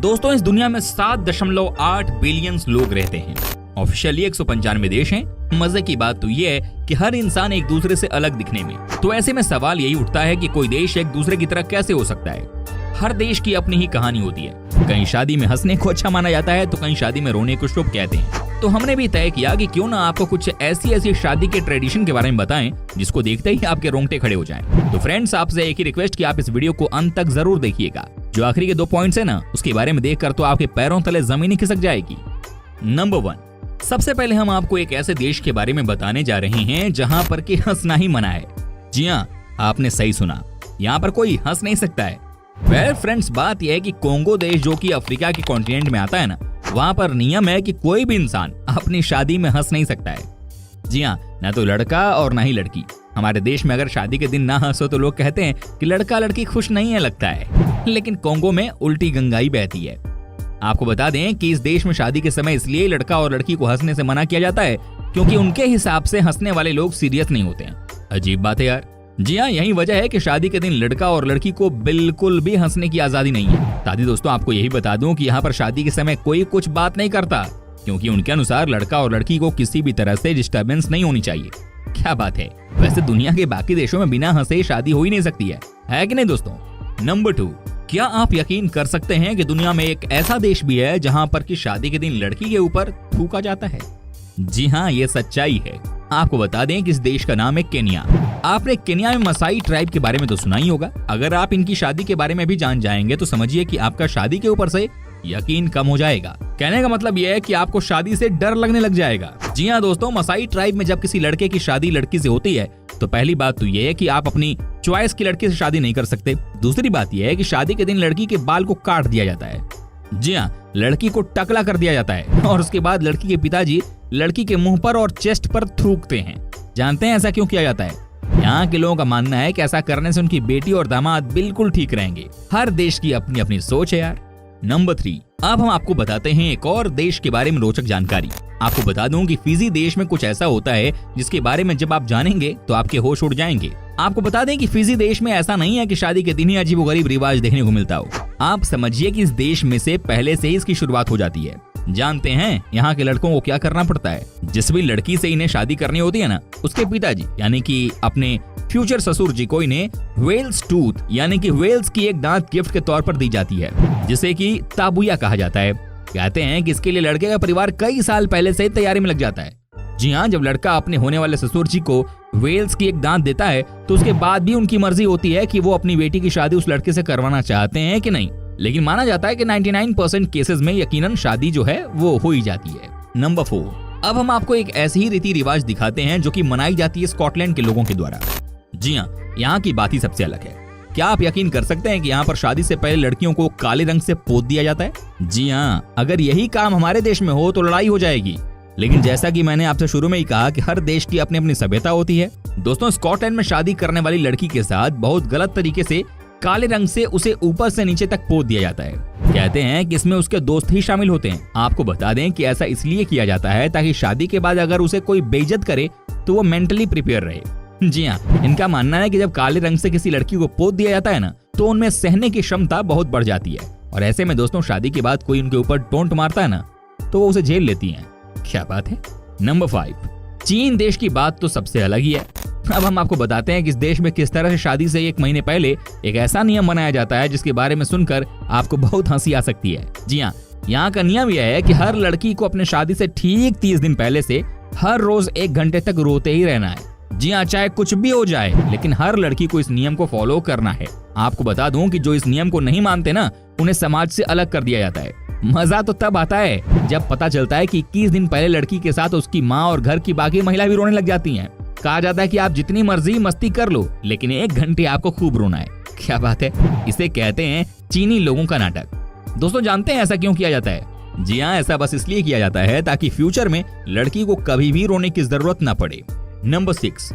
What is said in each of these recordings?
दोस्तों इस दुनिया में 7.8 बिलियन लोग रहते हैं। ऑफिशियली 195 देश हैं। मजे की बात तो ये है कि हर इंसान एक दूसरे से अलग दिखने में। तो ऐसे में सवाल यही उठता है कि कोई देश एक दूसरे की तरह कैसे हो सकता है। हर देश की अपनी ही कहानी होती है। कहीं शादी में हंसने को अच्छा माना जाता है तो कहीं शादी में रोने को शुभ कहते हैं। तो हमने भी तय किया कि क्यों ना आपको कुछ ऐसी शादी के ट्रेडिशन के बारे में बताएं जिसको देखते ही आपके रोंगटे खड़े हो जाएं। तो फ्रेंड्स आपसे एक ही रिक्वेस्ट कि आप इस वीडियो को अंत तक जरूर देखिएगा। जो आखिरी के 2 पॉइंट्स है ना उसके बारे में देखकर तो आपके पैरों तले जमीन खिसक जाएगी। नंबर 1, सबसे पहले हम आपको एक ऐसे देश के बारे में बताने जा रहे हैं जहां पर कि हंसना ही मना है। जी हाँ, आपने सही सुना, यहाँ पर कोई हंस नहीं सकता है। वेल फ्रेंड्स, बात यह है कि कोंगो देश जो कि अफ्रीका के कॉन्टिनेंट में आता है ना, वहाँ पर नियम है कि कोई भी इंसान अपनी शादी में हंस नहीं सकता है। जी हाँ, ना तो लड़का और ना ही लड़की। हमारे देश में अगर शादी के दिन ना हंसो तो लोग कहते हैं कि लड़का लड़की खुश नहीं है लगता है, लेकिन कोंगो में उल्टी गंगाई बहती है। आपको बता दें कि इस देश में शादी के समय इसलिए लड़का और लड़की को हंसने से मना किया जाता है क्योंकि उनके हिसाब से हंसने वाले लोग सीरियस नहीं होते हैं। अजीब बात है यार। जी हाँ, यही वजह है कि शादी के दिन लड़का और लड़की को बिल्कुल भी हंसने की आजादी नहीं है। साथी दोस्तों, आपको यही बता दूं कि यहाँ पर शादी के समय कोई कुछ बात नहीं करता क्योंकि उनके अनुसार लड़का और लड़की को किसी भी तरह से डिस्टर्बेंस नहीं होनी चाहिए। क्या बात है, वैसे दुनिया के बाकी देशों में बिना हंसे शादी हो ही नहीं सकती है कि नहीं दोस्तों। नंबर 2, क्या आप यकीन कर सकते हैं कि दुनिया में एक ऐसा देश भी है जहाँ पर कि शादी के दिन लड़की के ऊपर थूका जाता है। जी हाँ, ये सच्चाई है। आपको बता दें कि इस देश का नाम है केन्या। आपने केन्या में मसाई ट्राइब के बारे में तो सुना ही होगा। अगर आप इनकी शादी के बारे में भी जान जाएंगे तो समझिए कि आपका शादी के ऊपर से यकीन कम हो जाएगा। कहने का मतलब यह है कि आपको शादी से डर लगने लग जाएगा। जी हाँ दोस्तों, मसाई ट्राइब में जब किसी लड़के की शादी लड़की से होती है तो पहली बात तो यह है कि आप अपनी चॉइस की लड़की से शादी नहीं कर सकते। दूसरी बात यह है कि शादी के दिन लड़की के बाल को काट दिया जाता है। जी हाँ, लड़की को टकला कर दिया जाता है और उसके बाद लड़की के पिताजी लड़की के मुंह पर और चेस्ट पर थूकते हैं। जानते हैं ऐसा क्यों किया जाता है? यहाँ के लोगों का मानना है कि ऐसा करने से उनकी बेटी और दामाद बिल्कुल ठीक रहेंगे। हर देश की अपनी अपनी सोच है यार। नंबर 3, अब हम आपको बताते हैं एक और देश के बारे में रोचक जानकारी। आपको बता दूं कि फिजी देश में कुछ ऐसा होता है जिसके बारे में जब आप जानेंगे तो आपके होश उड़ जाएंगे। आपको बता दें कि फिजी देश में ऐसा नहीं है कि शादी के दिन ही अजीबोगरीब रिवाज देखने को मिलता हो। आप समझिए कि इस देश में से पहले से ही इसकी शुरुआत हो जाती है। जानते हैं यहाँ के लड़कों को क्या करना पड़ता है? जिस भी लड़की से इन्हें शादी करनी होती है ना, उसके पिताजी यानी कि अपने फ्यूचर ससुर जी को इन्हें वेल्स टूथ यानी कि वेल्स की एक दांत गिफ्ट के तौर पर दी जाती है, जिसे कि ताबुया कहा जाता है। कहते हैं कि इसके लिए लड़के का परिवार कई साल पहले से ही तैयारी में लग जाता है। जी हाँ, जब लड़का अपने होने वाले ससुर जी को वेल्स की एक दांत देता है तो उसके बाद भी उनकी मर्जी होती है कि वो अपनी बेटी की शादी उस लड़के से करवाना चाहते हैं कि नहीं। लेकिन माना जाता है कि 99% केसेस में यकीनन शादी जो है वो हो ही जाती है। नंबर 4, अब हम आपको एक ऐसी ही रीति रिवाज दिखाते हैं जो कि मनाई जाती है स्कॉटलैंड के लोगों के द्वारा। जी हाँ, यहाँ की बात ही सबसे अलग है। क्या आप यकीन कर सकते हैं कि यहाँ पर शादी से पहले लड़कियों को काले रंग से पोत दिया जाता है? जी हाँ, अगर यही काम हमारे देश में हो तो लड़ाई हो जाएगी। लेकिन जैसा कि मैंने आपसे शुरू में ही कहा कि हर देश की अपनी अपनी सभ्यता होती है। दोस्तों, स्कॉटलैंड में शादी करने वाली लड़की के साथ बहुत गलत तरीके से काले रंग से उसे ऊपर से नीचे तक पोत दिया जाता है। कहते हैं कि इसमें उसके दोस्त ही शामिल होते हैं। आपको बता दें कि ऐसा इसलिए किया जाता है ताकि शादी के बाद अगर उसे कोई बेइज्जत करे तो वो मेंटली प्रिपेयर रहे। जी हाँ, इनका मानना है कि जब काले रंग से किसी लड़की को पोत दिया जाता है ना तो उनमें सहने की क्षमता बहुत बढ़ जाती है। और ऐसे में दोस्तों, शादी के बाद कोई उनके ऊपर टोंट मारता है ना तो वो उसे झेल लेती हैं। क्या बात है। नंबर 5, चीन देश की बात तो सबसे अलग ही है। अब हम आपको बताते हैं कि इस देश में किस तरह से शादी से 1 महीने पहले एक ऐसा नियम बनाया जाता है जिसके बारे में सुनकर आपको बहुत हंसी आ सकती है। जी हाँ, यहाँ का नियम यह है कि हर लड़की को अपने शादी से ठीक 30 दिन पहले से हर रोज 1 घंटे तक रोते ही रहना है। जी हाँ, चाहे कुछ भी हो जाए, लेकिन हर लड़की को इस नियम को फॉलो करना है। आपको बता दूं कि जो इस नियम को नहीं मानते ना, उन्हें समाज से अलग कर दिया जाता है। मजा तो तब आता है जब पता चलता है कि 21 दिन पहले लड़की के साथ उसकी माँ और घर की बाकी महिला भी रोने लग जाती हैं। कहा जाता है कि आप जितनी मर्जी मस्ती कर लो, लेकिन 1 घंटे आपको खूब रोना है। क्या बात है। इसे कहते हैं चीनी लोगों का नाटक। दोस्तों, जानते हैं ऐसा क्यों किया जाता है? जी हाँ, ऐसा बस इसलिए किया जाता है ताकि फ्यूचर में लड़की को कभी भी रोने की जरूरत न पड़े। नंबर 6,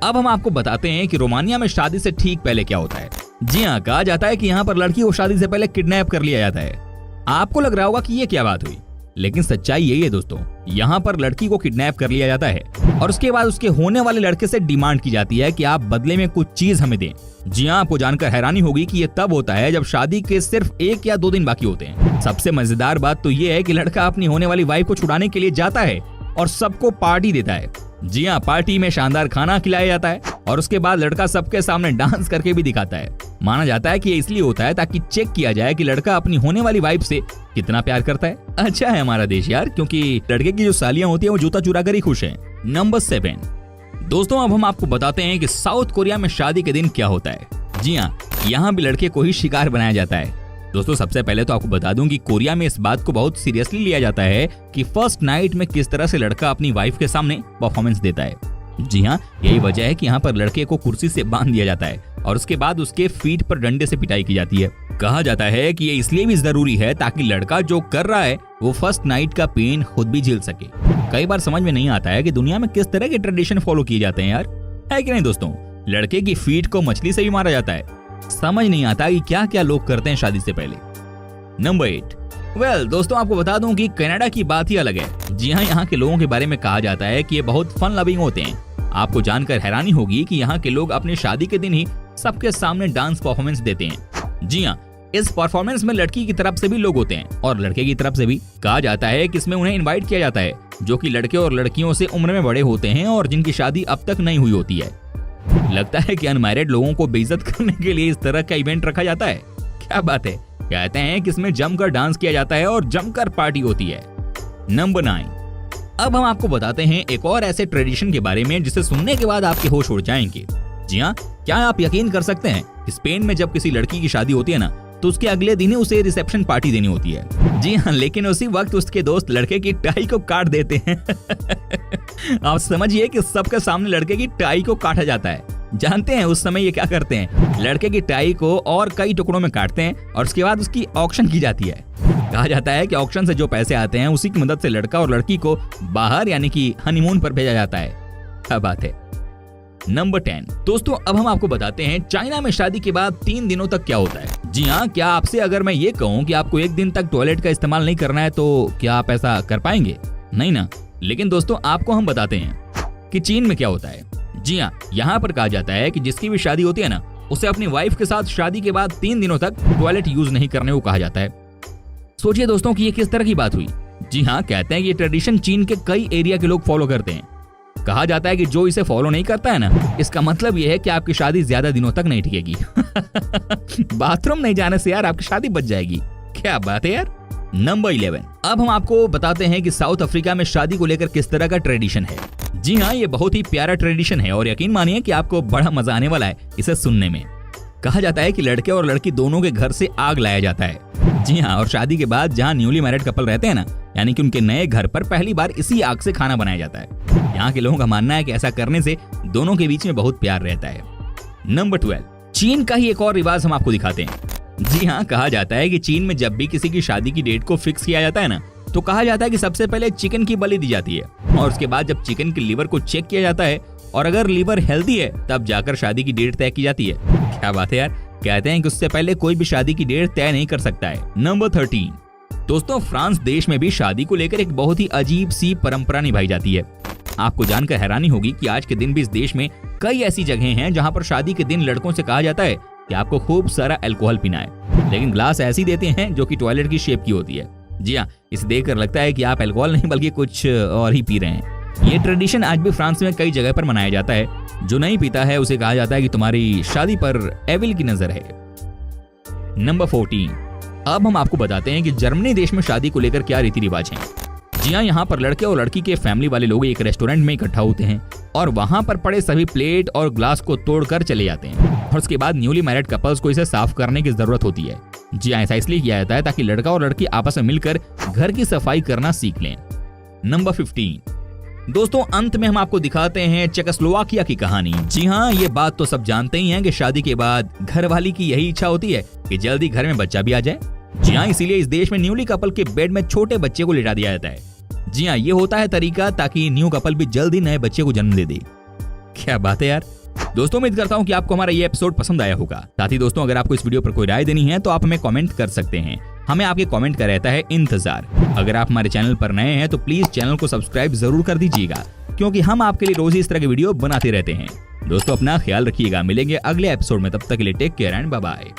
अब हम आपको बताते हैं कि रोमानिया में शादी से ठीक पहले क्या होता है। जी हाँ, कहा जाता है कि यहाँ पर लड़की को शादी से पहले किडनैप कर लिया जाता है। आपको लग रहा होगा कि ये क्या बात हुई। लेकिन सच्चाई यही है दोस्तों, यहाँ पर लड़की को किडनैप कर लिया जाता है और उसके बाद उसके होने वाले लड़के से डिमांड की जाती है कि आप बदले में कुछ चीज हमें दें। जी हाँ, आपको जानकर हैरानी होगी कि ये तब होता है जब शादी के सिर्फ 1 या 2 दिन बाकी होते हैं। सबसे मजेदार बात तो ये है कि लड़का अपनी होने वाली वाइफ को छुड़ाने के लिए जाता है और सबको पार्टी देता है। जी हाँ, पार्टी में शानदार खाना खिलाया जाता है और उसके बाद लड़का सबके सामने डांस करके भी दिखाता है। माना जाता है कि ये इसलिए होता है ताकि चेक किया जाए कि लड़का अपनी होने वाली वाइफ से कितना प्यार करता है। अच्छा है हमारा देश यार, क्योंकि लड़के की जो सालियां होती है वो जूता चुरा कर ही खुश है। नंबर 7 दोस्तों, अब हम आपको बताते हैं कि साउथ कोरिया में शादी के दिन क्या होता है। जी हाँ, यहाँ भी लड़के को ही शिकार बनाया जाता है। दोस्तों सबसे पहले तो आपको बता दूं कि कोरिया में इस बात को बहुत सीरियसली लिया जाता है कि फर्स्ट नाइट में किस तरह से लड़का अपनी वाइफ के सामने परफॉर्मेंस देता है। जी हाँ, यही वजह है कि यहाँ पर लड़के को कुर्सी से बांध दिया जाता है और उसके बाद उसके फीट पर डंडे से पिटाई की जाती है। कहा जाता है कि ये इसलिए भी जरूरी है ताकि लड़का जो कर रहा है वो फर्स्ट नाइट का पेन खुद भी झेल सके। कई बार समझ में नहीं आता है कि दुनिया में किस तरह के ट्रेडिशन फॉलो किए जाते हैं यार, है कि नहीं दोस्तों। लड़के की फीट को मछली से भी मारा जाता है। समझ नहीं आता कि क्या क्या लोग करते हैं शादी से पहले। नंबर 8 दोस्तों, आपको बता दूं कि कनाडा की बात ही अलग है। जी हाँ, यहाँ के लोगों के बारे में कहा जाता है कि ये बहुत फन लविंग होते हैं। आपको जानकर हैरानी होगी कि यहाँ के लोग अपनी शादी के दिन ही सबके सामने डांस परफॉर्मेंस देते हैं। जी हाँ, इस परफॉर्मेंस में लड़की की तरफ से भी लोग होते हैं और लड़के की तरफ से भी। कहा जाता है कि इसमें उन्हें इनवाइट किया जाता है जो कि लड़के और लड़कियों से उम्र में बड़े होते हैं और जिनकी शादी अब तक नहीं हुई होती है। लगता है कि अनमैरिड लोगों को बेइज्जत करने के लिए इस तरह का इवेंट रखा जाता है। क्या बात है। कहते हैं कि इसमें जमकर डांस किया जाता है और जमकर पार्टी होती है। नंबर 9 अब हम आपको बताते हैं एक और ऐसे ट्रेडिशन के बारे में जिसे सुनने के बाद आपके होश उड़ जाएंगे। जी हाँ, क्या आप यकीन कर सकते हैं कि स्पेन में जब किसी लड़की की शादी होती है ना तो उसके अगले दिन ही उसे रिसेप्शन पार्टी देनी होती है। जी हाँ, लेकिन उसी वक्त उसके दोस्त लड़के की टाई को काट देते हैं। आप समझिए कि सबके सामने लड़के की टाई को काटा जाता है। जानते हैं उस समय ये क्या करते हैं, लड़के की टाई को और कई टुकड़ों में काटते हैं और उसके बाद उसकी ऑक्शन की जाती है। कहा जाता है कि ऑक्शन से जो पैसे आते हैं उसी की मदद से लड़का और लड़की को बाहर यानी कि हनीमून पर भेजा जाता है। क्या बात है। नंबर 10 दोस्तों, अब हम आपको बताते हैं चाइना में शादी के बाद 3 दिनों तक क्या होता है। जी हाँ, क्या आपसे अगर मैं ये कहूँ कि आपको 1 दिन तक टॉयलेट का इस्तेमाल नहीं करना है तो क्या आप ऐसा कर पाएंगे? नहीं ना। लेकिन दोस्तों आपको हम बताते हैं कि चीन में क्या होता है। जी हाँ, यहाँ पर कहा जाता है कि जिसकी भी शादी होती है ना उसे अपनी वाइफ के साथ शादी के बाद 3 दिनों तक टॉयलेट यूज नहीं करने को कहा जाता है। सोचिए दोस्तों कि ये किस तरह की बात हुई। जी हाँ, कहते हैं कि ये ट्रेडिशन चीन के कई एरिया के लोग फॉलो करते हैं। कहा जाता है कि जो इसे फॉलो नहीं करता है ना, इसका मतलब ये है कि आपकी शादी ज्यादा दिनों तक नहीं टिकेगी। बाथरूम नहीं जाने से यार आपकी शादी बच जाएगी। क्या बात है यार। नंबर 11 अब हम आपको बताते हैं कि साउथ अफ्रीका में शादी को लेकर किस तरह का ट्रेडिशन है। जी हाँ, ये बहुत ही प्यारा ट्रेडिशन है और यकीन मानिए कि आपको बड़ा मजा आने वाला है इसे सुनने में। कहा जाता है कि लड़के और लड़की दोनों के घर से आग लाया जाता है। जी हाँ, और शादी के बाद जहाँ न्यूली मैरिड कपल रहते हैं ना, यानी कि उनके नए घर पर पहली बार इसी आग से खाना बनाया जाता है। यहाँ के लोगों का मानना है कि ऐसा करने से दोनों के बीच में बहुत प्यार रहता है। नंबर 12 चीन का ही एक और रिवाज हम आपको दिखाते हैं। जी हाँ, कहा जाता है कि चीन में जब भी किसी की शादी की डेट को फिक्स किया जाता है ना तो कहा जाता है कि सबसे पहले चिकन की बलि दी जाती है और उसके बाद जब चिकन के लीवर को चेक किया जाता है और अगर लीवर हेल्दी है तब जाकर शादी की डेट तय की जाती है। क्या बात है यार। कहते हैं कि उससे पहले कोई भी शादी की डेट तय नहीं कर सकता है। नंबर 13 दोस्तों, फ्रांस देश में भी शादी को लेकर एक बहुत ही अजीब सी परंपरा निभाई जाती है। आपको जानकर हैरानी होगी कि आज के दिन भी इस देश में कई ऐसी जगह हैं जहां पर शादी के दिन लड़कों से कहा जाता है कि आपको खूब सारा अल्कोहल पीना है, लेकिन ग्लास ऐसी देते हैं जो कि टॉयलेट की शेप की होती है। जी हाँ, इसे देखकर लगता है कि आप अल्कोहल नहीं बल्कि कुछ और ही पी रहे हैं। ये ट्रेडिशन आज भी फ्रांस में कई जगह पर मनाया जाता है। जो नहीं पीता है उसे कहा जाता है कि तुम्हारी शादी पर एविल की नजर है। नंबर 14 अब हम आपको बताते हैं कि जर्मनी देश में शादी को लेकर क्या रीति रिवाज हैं। जी हाँ, यहाँ पर लड़के और लड़की के फैमिली वाले लोग एक रेस्टोरेंट में इकट्ठा होते हैं और वहाँ पर पड़े सभी प्लेट और ग्लास को तोड़कर चले जाते हैं और उसके बाद न्यूली मैरिड कपल्स को इसे साफ करने की जरूरत होती है। जी हाँ, ऐसा इसलिए किया जाता है ताकि लड़का और लड़की आपस में मिलकर घर की सफाई करना सीख लें। नंबर 15 दोस्तों, अंत में हम आपको दिखाते हैं चेकोस्लोवाकिया की कहानी। जी हाँ, ये बात तो सब जानते ही हैं कि शादी के बाद घरवाली की यही इच्छा होती है कि जल्दी घर में बच्चा भी आ जाए। जी हाँ, इसीलिए इस देश में न्यूली कपल के बेड में छोटे बच्चे को लिटा दिया जाता है। जी हाँ, ये होता है तरीका ताकि न्यू कपल भी जल्दी नए बच्चे को जन्म दे दे। क्या बात है यार। दोस्तों, उम्मीद करता हूँ कि आपको हमारा ये एपिसोड पसंद आया होगा। साथ ही दोस्तों, अगर आपको इस वीडियो पर कोई राय देनी है तो आप हमें कमेंट कर सकते हैं। हमें आपके कमेंट का रहता है इंतजार। अगर आप हमारे चैनल पर नए हैं तो प्लीज चैनल को सब्सक्राइब जरूर कर दीजिएगा, क्योंकि हम आपके लिए रोज ही इस तरह के वीडियो बनाते रहते हैं। दोस्तों अपना ख्याल रखिएगा, मिलेंगे अगले एपिसोड में, तब तक के लिए take care and bye bye.